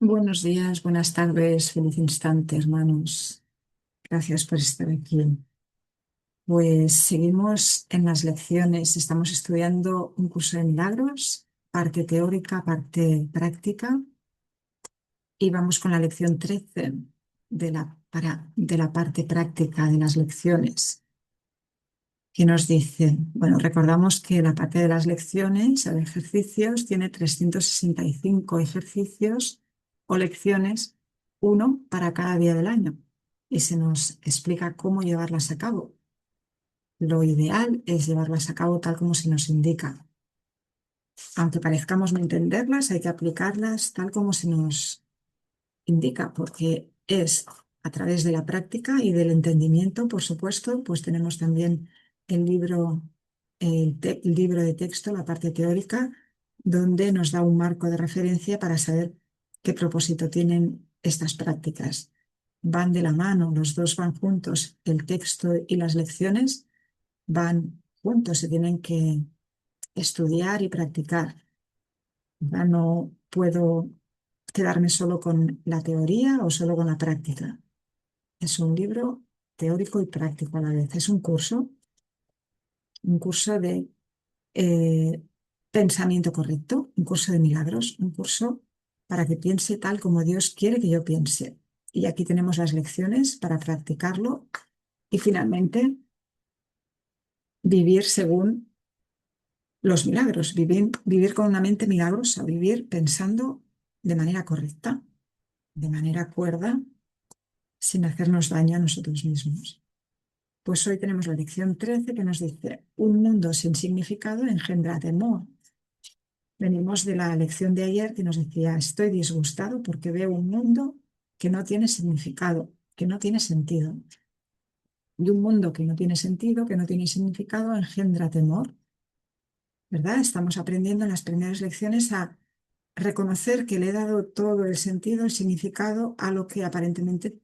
Buenos días, buenas tardes, feliz instante, hermanos. Gracias por estar aquí. Pues seguimos en las lecciones. Estamos estudiando un curso de milagros, parte teórica, parte práctica, y vamos con la lección 13 de la parte práctica de las lecciones, que nos dice, bueno, recordamos que la parte de las lecciones o de ejercicios tiene 365 ejercicios o lecciones, uno para cada día del año, y se nos explica cómo llevarlas a cabo. Lo ideal es llevarlas a cabo tal como se nos indica. Aunque parezcamos no entenderlas, hay que aplicarlas tal como se nos indica, porque es a través de la práctica y del entendimiento, por supuesto, pues tenemos también el libro, el libro de texto, la parte teórica, donde nos da un marco de referencia para saber qué propósito tienen estas prácticas. Van de la mano, los dos van juntos, el texto y las lecciones van juntos, se tienen que estudiar y practicar. Ya no puedo quedarme solo con la teoría o solo con la práctica. Es un libro teórico y práctico a la vez. Es un curso de eh, pensamiento correcto, un curso de milagros, un curso para que piense tal como Dios quiere que yo piense. Y aquí tenemos las lecciones para practicarlo y finalmente vivir según los milagros, vivir con una mente milagrosa, vivir pensando de manera correcta, de manera cuerda, sin hacernos daño a nosotros mismos. Pues hoy tenemos la lección 13 que nos dice, un mundo sin significado engendra temor. Venimos de la lección de ayer que nos decía, estoy disgustado porque veo un mundo que no tiene significado, que no tiene sentido. Y un mundo que no tiene sentido, que no tiene significado, engendra temor, ¿verdad? Estamos aprendiendo en las primeras lecciones a reconocer que le he dado todo el sentido, el significado a lo que aparentemente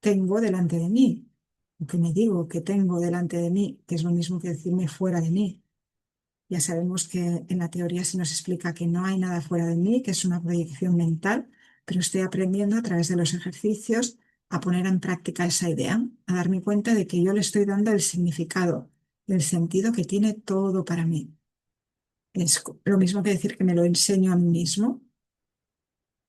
tengo delante de mí, lo que me digo que tengo delante de mí, que es lo mismo que decirme fuera de mí. Ya sabemos que en la teoría se nos explica que no hay nada fuera de mí, que es una proyección mental, pero estoy aprendiendo a través de los ejercicios a poner en práctica esa idea, a darme cuenta de que yo le estoy dando el significado, el sentido que tiene todo para mí. Es lo mismo que decir que me lo enseño a mí mismo.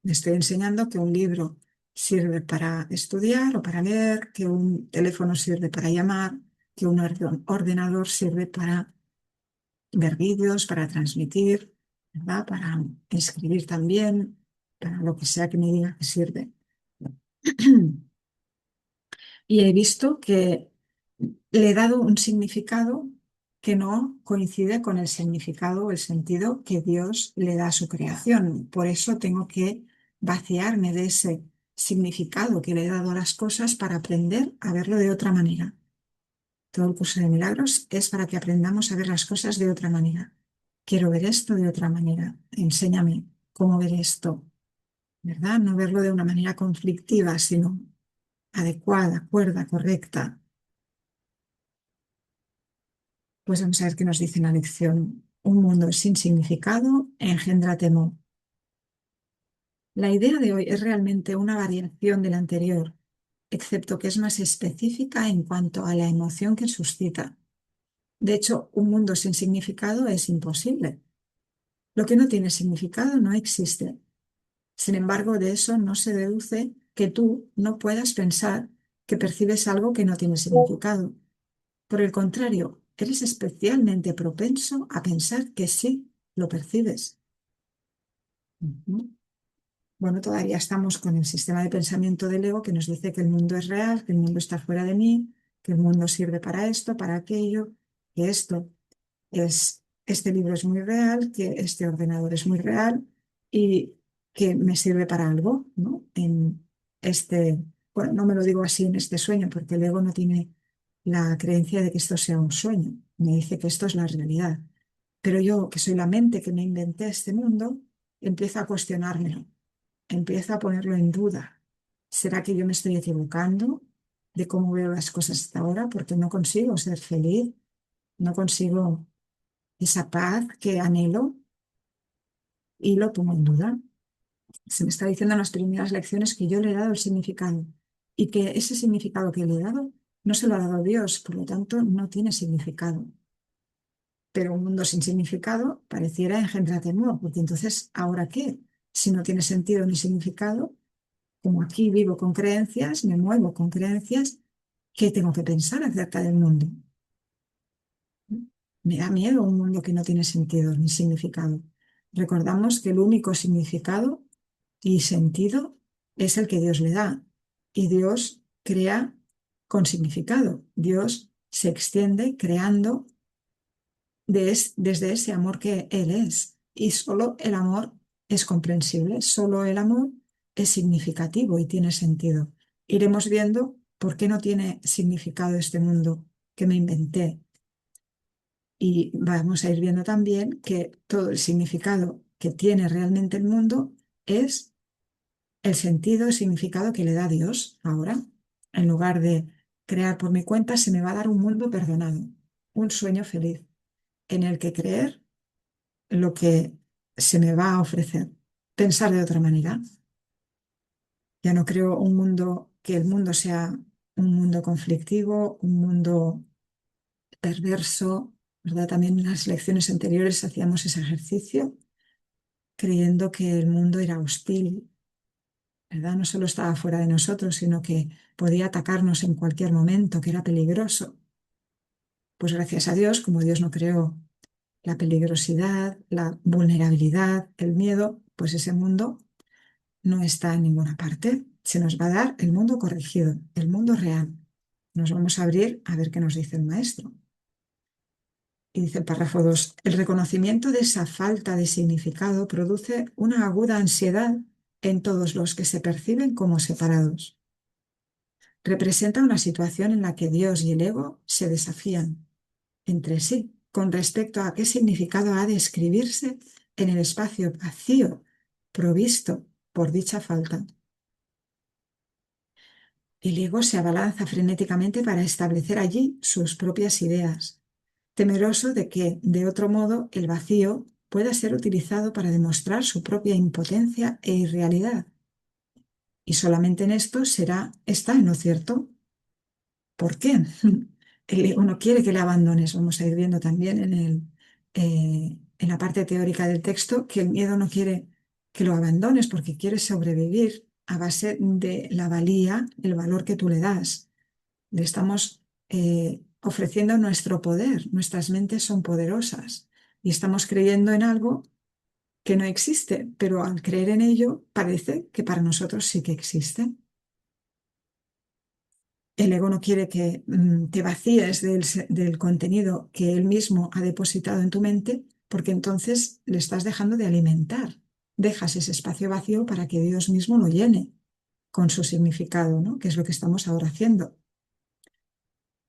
Me estoy enseñando que un libro sirve para estudiar o para leer, que un teléfono sirve para llamar, que un ordenador sirve para ver vídeos, para transmitir, ¿verdad? Para escribir también, para lo que sea que me diga que sirve. Y he visto que le he dado un significado que no coincide con el significado o el sentido que Dios le da a su creación. Por eso tengo que vaciarme de ese significado que le he dado a las cosas para aprender a verlo de otra manera. Todo el curso de milagros es para que aprendamos a ver las cosas de otra manera. Quiero ver esto de otra manera. Enséñame cómo ver esto, ¿verdad? No verlo de una manera conflictiva, sino adecuada, cuerda, correcta. Pues vamos a ver qué nos dice la lección. Un mundo sin significado engendra temor. La idea de hoy es realmente una variación de la anterior, excepto que es más específica en cuanto a la emoción que suscita. De hecho, un mundo sin significado es imposible. Lo que no tiene significado no existe. Sin embargo, de eso no se deduce que tú no puedas pensar que percibes algo que no tiene significado. Por el contrario, eres especialmente propenso a pensar que sí lo percibes. Ujú. Bueno, todavía estamos con el sistema de pensamiento del ego que nos dice que el mundo es real, que el mundo está fuera de mí, que el mundo sirve para esto, para aquello, que este libro es muy real, que este ordenador es muy real y que me sirve para algo, ¿no? Este, bueno, no me lo digo así en este sueño, porque el ego no tiene la creencia de que esto sea un sueño. Me dice que esto es la realidad. Pero yo, que soy la mente que me inventé este mundo, empiezo a cuestionármelo, empiezo a ponerlo en duda. ¿Será que yo me estoy equivocando de cómo veo las cosas hasta ahora? Porque no consigo ser feliz, no consigo esa paz que anhelo y lo pongo en duda. Se me está diciendo en las primeras lecciones que yo le he dado el significado y que ese significado que le he dado no se lo ha dado Dios, por lo tanto no tiene significado. Pero un mundo sin significado pareciera engendrar temor, porque entonces, ¿ahora qué? Si no tiene sentido ni significado, como aquí vivo con creencias, me muevo con creencias, ¿qué tengo que pensar acerca del mundo? Me da miedo un mundo que no tiene sentido ni significado. Recordamos que el único significado y sentido es el que Dios le da. Y Dios crea con significado. Dios se extiende creando desde ese amor que Él es. Y solo el amor es comprensible, solo el amor es significativo y tiene sentido. Iremos viendo por qué no tiene significado este mundo que me inventé. Y vamos a ir viendo también que todo el significado que tiene realmente el mundo es el sentido, el significado que le da Dios ahora. En lugar de crear por mi cuenta, se me va a dar un mundo perdonado, un sueño feliz, en el que creer lo que se me va a ofrecer. Pensar de otra manera. Ya no creo un mundo, que el mundo sea un mundo conflictivo, un mundo perverso, ¿verdad? También en las lecciones anteriores hacíamos ese ejercicio, creyendo que el mundo era hostil, ¿verdad? No solo estaba fuera de nosotros, sino que podía atacarnos en cualquier momento, que era peligroso. Pues gracias a Dios, como Dios no creó la peligrosidad, la vulnerabilidad, el miedo, pues ese mundo no está en ninguna parte. Se nos va a dar el mundo corregido, el mundo real. Nos vamos a abrir a ver qué nos dice el maestro. Y dice el párrafo 2, el reconocimiento de esa falta de significado produce una aguda ansiedad en todos los que se perciben como separados. Representa una situación en la que Dios y el ego se desafían entre sí con respecto a qué significado ha de escribirse en el espacio vacío provisto por dicha falta. El ego se abalanza frenéticamente para establecer allí sus propias ideas, temeroso de que, de otro modo, el vacío pueda ser utilizado para demostrar su propia impotencia e irrealidad. Y solamente en esto está en lo cierto. ¿Por qué? El ego no quiere que le abandones. Vamos a ir viendo también en la parte teórica del texto que el miedo no quiere que lo abandones porque quiere sobrevivir a base de la valía, el valor que tú le das. Le estamos ofreciendo nuestro poder. Nuestras mentes son poderosas y estamos creyendo en algo que no existe, pero al creer en ello parece que para nosotros sí que existe. El ego no quiere que te vacíes del contenido que él mismo ha depositado en tu mente, porque entonces le estás dejando de alimentar. Dejas ese espacio vacío para que Dios mismo lo llene con su significado, ¿no? Que es lo que estamos ahora haciendo.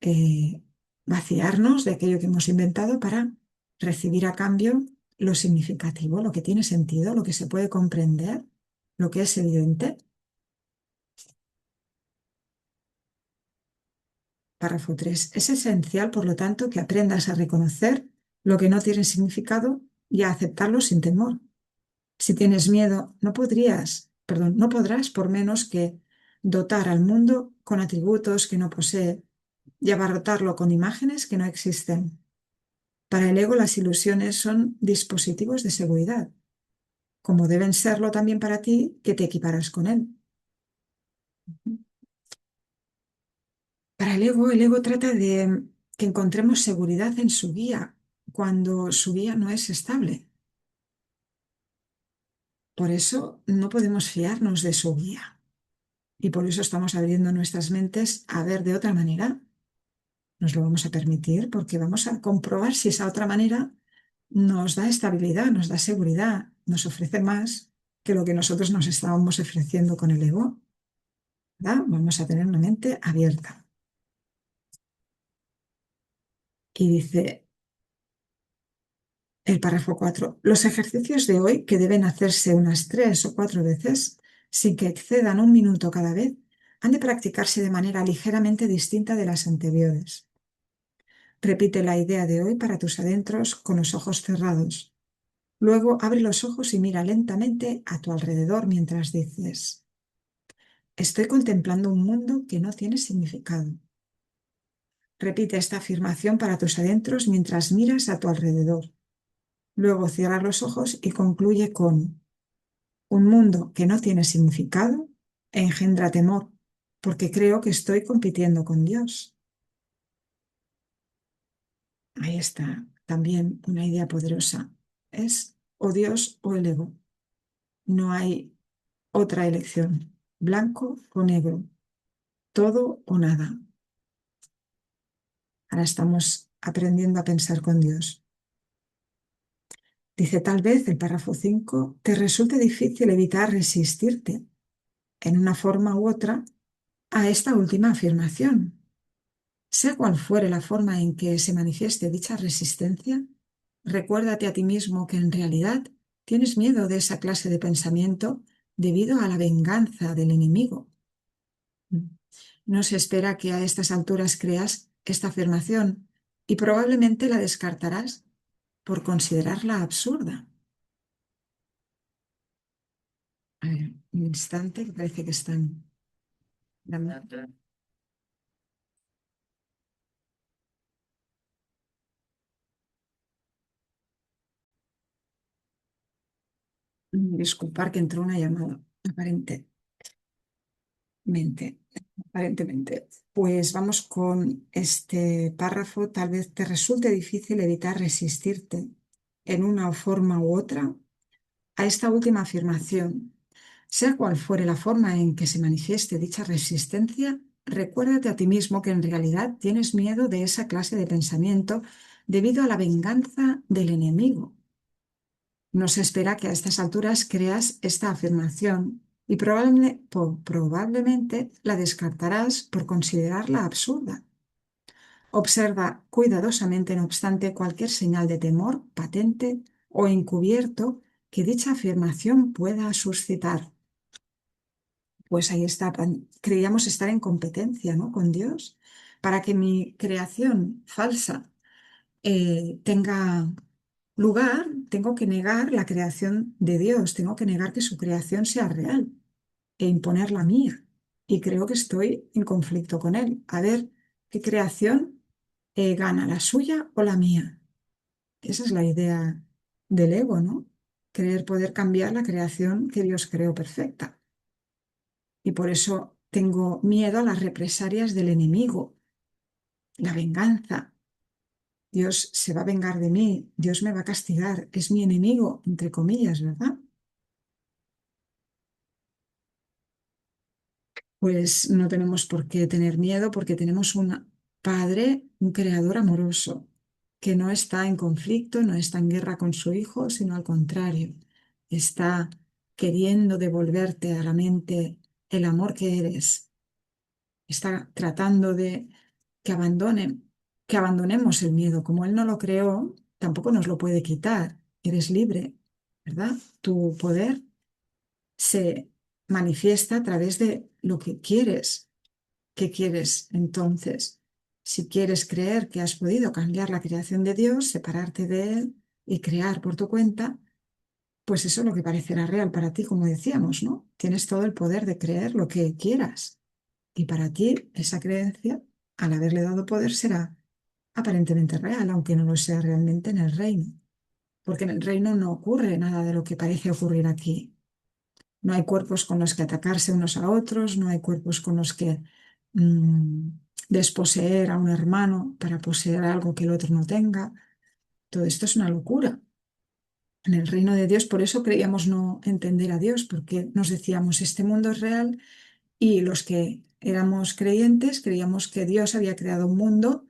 Eh, Vaciarnos de aquello que hemos inventado para recibir a cambio lo significativo, lo que tiene sentido, lo que se puede comprender, lo que es evidente. Párrafo 3. Es esencial, por lo tanto, que aprendas a reconocer lo que no tiene significado y a aceptarlo sin temor. Si tienes miedo, no podrás por menos que dotar al mundo con atributos que no posee y abarrotarlo con imágenes que no existen. Para el ego, las ilusiones son dispositivos de seguridad, como deben serlo también para ti que te equiparas con él. Para el ego trata de que encontremos seguridad en su guía cuando su guía no es estable. Por eso no podemos fiarnos de su guía y por eso estamos abriendo nuestras mentes a ver de otra manera. Nos lo vamos a permitir porque vamos a comprobar si esa otra manera nos da estabilidad, nos da seguridad, nos ofrece más que lo que nosotros nos estábamos ofreciendo con el ego. ¿Verdad? Vamos a tener una mente abierta. Y dice el párrafo 4, los ejercicios de hoy, que deben hacerse unas 3 o 4 veces, sin que excedan un minuto cada vez, han de practicarse de manera ligeramente distinta de las anteriores. Repite la idea de hoy para tus adentros con los ojos cerrados. Luego abre los ojos y mira lentamente a tu alrededor mientras dices, estoy contemplando un mundo que no tiene significado. Repite esta afirmación para tus adentros mientras miras a tu alrededor. Luego cierra los ojos y concluye con, un mundo que no tiene significado engendra temor, porque creo que estoy compitiendo con Dios. Ahí está también una idea poderosa. Es o Dios o el ego. No hay otra elección, blanco o negro, todo o nada. Ahora estamos aprendiendo a pensar con Dios. Dice, tal vez el párrafo 5 te resulte difícil evitar resistirte en una forma u otra a esta última afirmación. Sea cual fuere la forma en que se manifieste dicha resistencia, recuérdate a ti mismo que en realidad tienes miedo de esa clase de pensamiento debido a la venganza del enemigo. No se espera que a estas alturas creas esta afirmación y probablemente la descartarás por considerarla absurda. A ver, un instante que parece que están dando. Disculpar que entró una llamada, aparentemente. Pues vamos con este párrafo. Tal vez te resulte difícil evitar resistirte en una forma u otra a esta última afirmación. Sea cual fuere la forma en que se manifieste dicha resistencia, recuérdate a ti mismo que en realidad tienes miedo de esa clase de pensamiento debido a la venganza del enemigo. No se espera que a estas alturas creas esta afirmación y probablemente la descartarás por considerarla absurda. Observa cuidadosamente, no obstante, cualquier señal de temor patente o encubierto que dicha afirmación pueda suscitar. Pues ahí está, creíamos estar en competencia, ¿no?, con Dios, para que mi creación falsa tenga lugar, tengo que negar la creación de Dios, tengo que negar que su creación sea real e imponer la mía. Y creo que estoy en conflicto con él. A ver qué creación gana, la suya o la mía. Esa es la idea del ego, ¿no? Creer poder cambiar la creación que Dios creó perfecta. Y por eso tengo miedo a las represalias del enemigo, la venganza. Dios se va a vengar de mí, Dios me va a castigar, es mi enemigo, entre comillas, ¿verdad? Pues no tenemos por qué tener miedo porque tenemos un Padre, un Creador amoroso, que no está en conflicto, no está en guerra con su Hijo, sino al contrario, está queriendo devolverte a la mente el amor que eres, está tratando de que que abandonemos el miedo. Como Él no lo creó, tampoco nos lo puede quitar. Eres libre, ¿verdad? Tu poder se manifiesta a través de lo que quieres. ¿Qué quieres entonces? Si quieres creer que has podido cambiar la creación de Dios, separarte de Él y crear por tu cuenta, pues eso es lo que parecerá real para ti, como decíamos, ¿no? Tienes todo el poder de creer lo que quieras. Y para ti esa creencia, al haberle dado poder, será aparentemente real, aunque no lo sea realmente en el reino. Porque en el reino no ocurre nada de lo que parece ocurrir aquí. No hay cuerpos con los que atacarse unos a otros, no hay cuerpos con los que mm, desposeer a un hermano para poseer algo que el otro no tenga. Todo esto es una locura. En el reino de Dios, por eso creíamos no entender a Dios, porque nos decíamos, este mundo es real y los que éramos creyentes creíamos que Dios había creado un mundo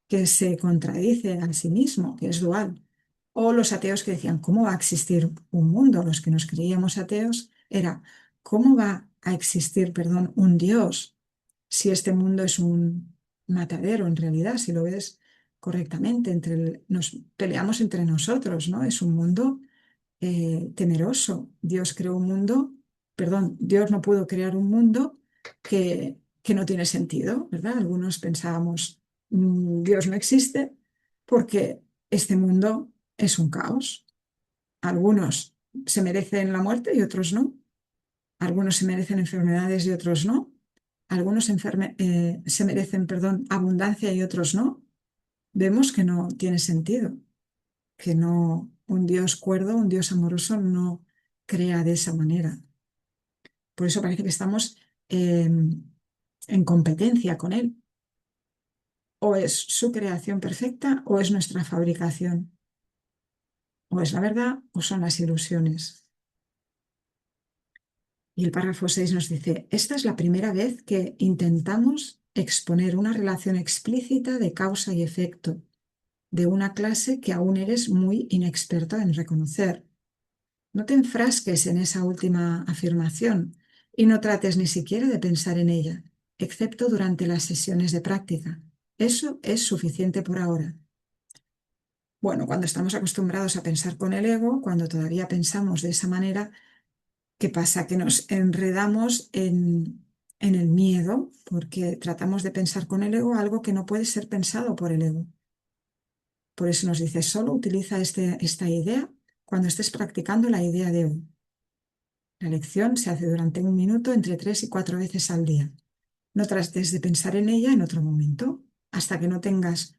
que se contradice a sí mismo, que es dual. O los ateos que decían, ¿cómo va a existir un mundo? Los que nos creíamos ateos era, ¿cómo va a existir, perdón, un Dios si este mundo es un matadero en realidad, si lo ves correctamente? Nos peleamos entre nosotros, ¿no? Es un mundo temeroso. Dios creó un mundo, perdón, Dios no pudo crear un mundo que no tiene sentido, ¿verdad? Algunos pensábamos, Dios no existe porque este mundo es un caos. Algunos se merecen la muerte y otros no. Algunos se merecen enfermedades y otros no. Algunos se merecen, perdón, abundancia y otros no. Vemos que no tiene sentido, que no, un Dios cuerdo, un Dios amoroso no crea de esa manera. Por eso parece que estamos en competencia con Él. O es su creación perfecta o es nuestra fabricación. O es la verdad o son las ilusiones. Y el párrafo 6 nos dice, esta es la primera vez que intentamos exponer una relación explícita de causa y efecto de una clase que aún eres muy inexperto en reconocer. No te enfrasques en esa última afirmación y no trates ni siquiera de pensar en ella, excepto durante las sesiones de práctica. Eso es suficiente por ahora. Bueno, cuando estamos acostumbrados a pensar con el ego, cuando todavía pensamos de esa manera, ¿qué pasa? Que nos enredamos en el miedo porque tratamos de pensar con el ego algo que no puede ser pensado por el ego. Por eso nos dice, solo utiliza esta idea cuando estés practicando la idea de hoy. La lección se hace durante un minuto entre 3 y 4 veces al día. No trates de pensar en ella en otro momento, hasta que no tengas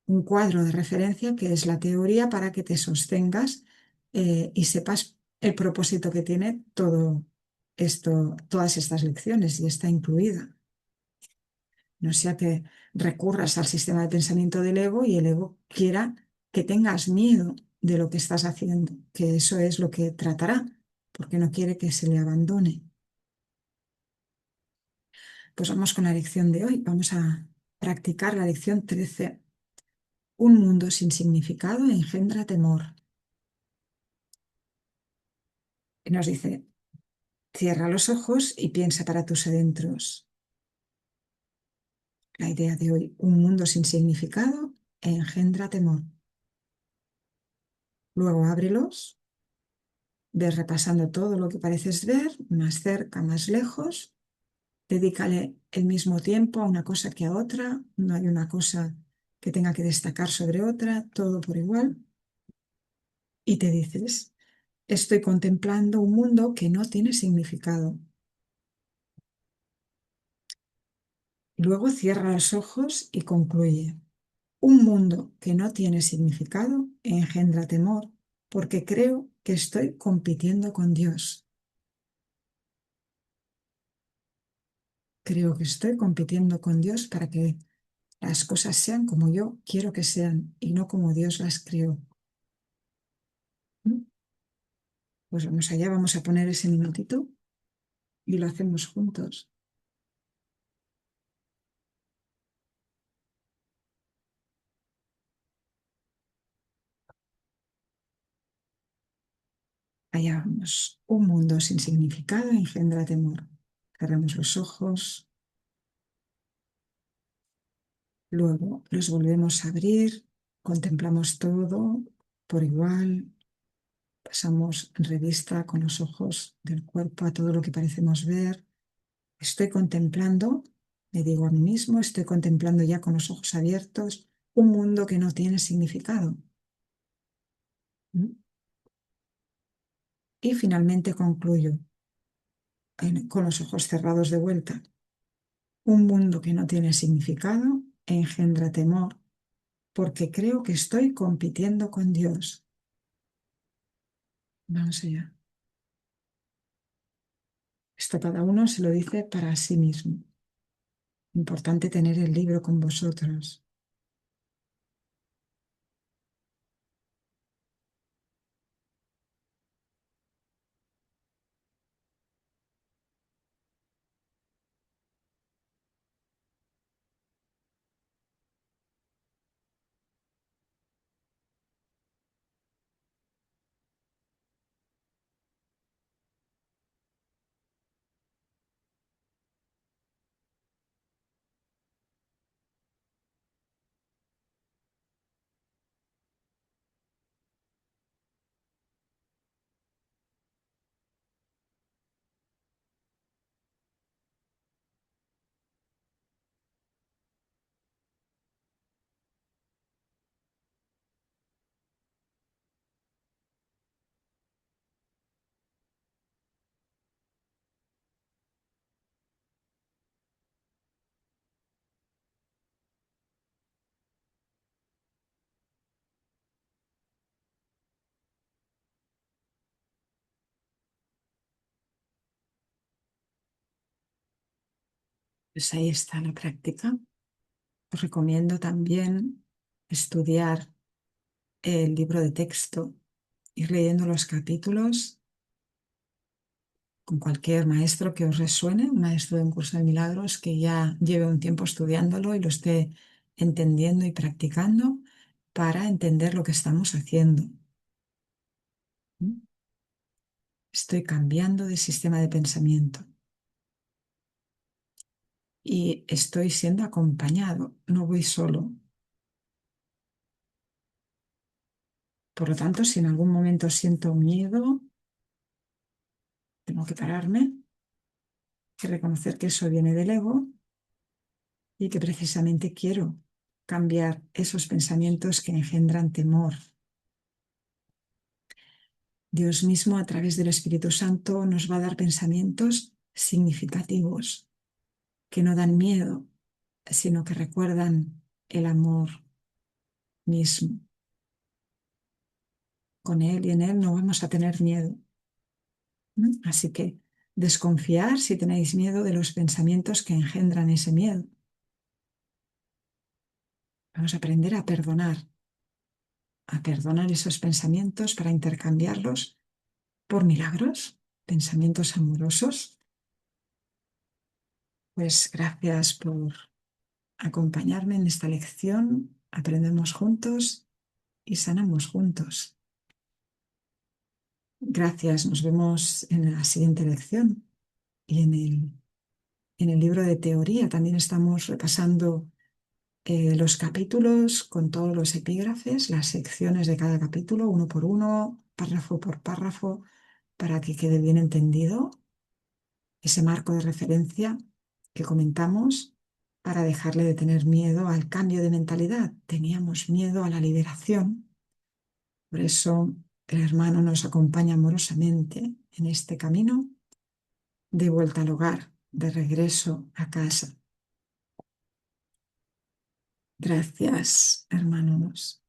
un cuadro de referencia que es la teoría para que te sostengas y sepas el propósito que tiene todo esto, todas estas lecciones y está incluida. No sea que recurras al sistema de pensamiento del ego y el ego quiera que tengas miedo de lo que estás haciendo, que eso es lo que tratará, porque no quiere que se le abandone. Pues vamos con la lección de hoy. Vamos a practicar la lección 13. Un mundo sin significado engendra temor. Y nos dice, cierra los ojos y piensa para tus adentros. La idea de hoy, un mundo sin significado engendra temor. Luego ábrelos, ves repasando todo lo que pareces ver, más cerca, más lejos. Dedícale el mismo tiempo a una cosa que a otra. No hay una cosa que tenga que destacar sobre otra, todo por igual. Y te dices, estoy contemplando un mundo que no tiene significado. Luego cierra los ojos y concluye. Un mundo que no tiene significado engendra temor porque creo que estoy compitiendo con Dios. Creo que estoy compitiendo con Dios para que las cosas sean como yo quiero que sean y no como Dios las creó. ¿Mm? Pues vamos allá, vamos a poner ese minutito y lo hacemos juntos. Allá vamos. Un mundo sin significado engendra temor. Cerramos los ojos, luego los volvemos a abrir, contemplamos todo por igual, pasamos revista con los ojos del cuerpo a todo lo que parecemos ver. Estoy contemplando, me digo a mí mismo, estoy contemplando ya con los ojos abiertos un mundo que no tiene significado. ¿Mm? Y finalmente concluyo con los ojos cerrados de vuelta. Un mundo que no tiene significado engendra temor porque creo que estoy compitiendo con Dios. Vamos allá. Esto cada uno se lo dice para sí mismo. Importante tener el libro con vosotros. Pues ahí está la práctica. Os recomiendo también estudiar el libro de texto, ir leyendo los capítulos con cualquier maestro que os resuene, un maestro de un curso de milagros que ya lleve un tiempo estudiándolo y lo esté entendiendo y practicando para entender lo que estamos haciendo. ¿Mm? Estoy cambiando de sistema de pensamiento y estoy siendo acompañado, no voy solo. Por lo tanto, si en algún momento siento miedo, tengo que pararme y reconocer que eso viene del ego y que precisamente quiero cambiar esos pensamientos que engendran temor. Dios mismo, a través del Espíritu Santo, nos va a dar pensamientos significativos que no dan miedo, sino que recuerdan el amor mismo. Con Él y en Él no vamos a tener miedo. Así que desconfiar si tenéis miedo de los pensamientos que engendran ese miedo. Vamos a aprender a perdonar esos pensamientos para intercambiarlos por milagros, pensamientos amorosos. Pues gracias por acompañarme en esta lección. Aprendemos juntos y sanamos juntos. Gracias, nos vemos en la siguiente lección. Y en el libro de teoría también estamos repasando los capítulos con todos los epígrafes, las secciones de cada capítulo, uno por uno, párrafo por párrafo, para que quede bien entendido ese marco de referencia que comentamos para dejarle de tener miedo al cambio de mentalidad. Teníamos miedo a la liberación. Por eso el hermano nos acompaña amorosamente en este camino de vuelta al hogar, de regreso a casa. Gracias, hermanos.